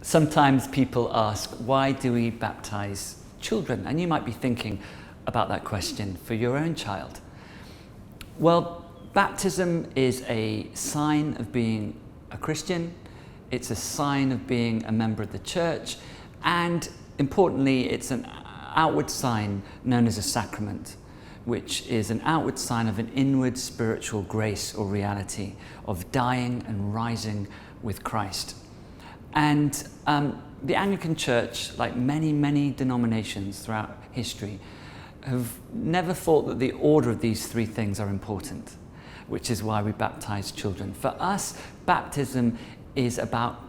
Sometimes people ask, why do we baptize children? And you might be thinking about that question for your own child. Well, baptism is a sign of being a Christian. It's a sign of being a member of the church. And importantly, it's an outward sign known as a sacrament, which is an outward sign of an inward spiritual grace or reality of dying and rising with Christ. And the Anglican Church, like many denominations throughout history, have never thought that the order of these three things are important, which is why we baptize children. For us, baptism is about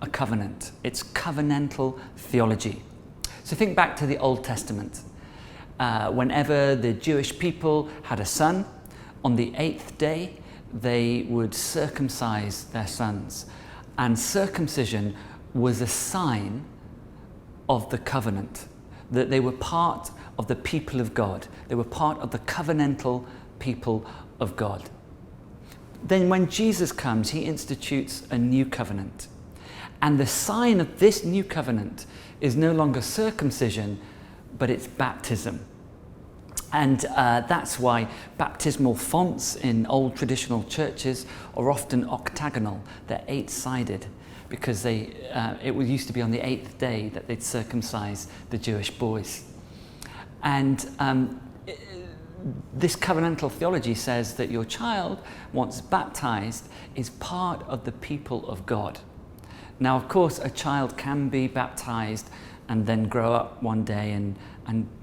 a covenant. It's covenantal theology. So think back to the Old Testament. Whenever the Jewish people had a son, on the 8th day, they would circumcise their sons. And circumcision was a sign of the covenant, that they were part of the people of God. They were part of the covenantal people of God. Then when Jesus comes, he institutes a new covenant. And the sign of this new covenant is no longer circumcision, but it's baptism. And that's why baptismal fonts in old traditional churches are often octagonal. They're 8-sided because it used to be on the 8th day that they'd circumcise the Jewish boys. And this covenantal theology says that your child, once baptized, is part of the people of God. Now, of course, a child can be baptized and then grow up one day and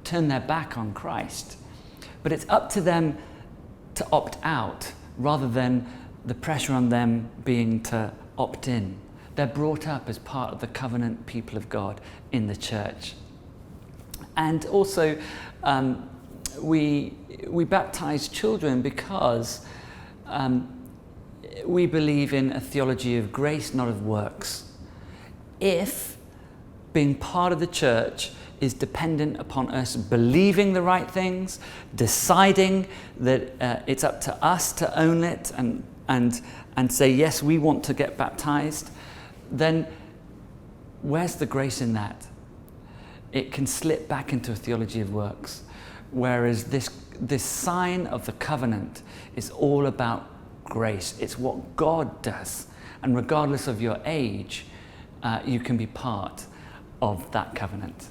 turn their back on Christ. But it's up to them to opt out rather than the pressure on them being to opt in. They're brought up as part of the covenant people of God in the church. And also, we baptize children because we believe in a theology of grace, not of works. If being part of the church is dependent upon us believing the right things, deciding that it's up to us to own it and say, yes, we want to get baptized, then where's the grace in that? It can slip back into a theology of works, whereas this sign of the covenant is all about grace. It's what God does, and regardless of your age, you can be part of that covenant.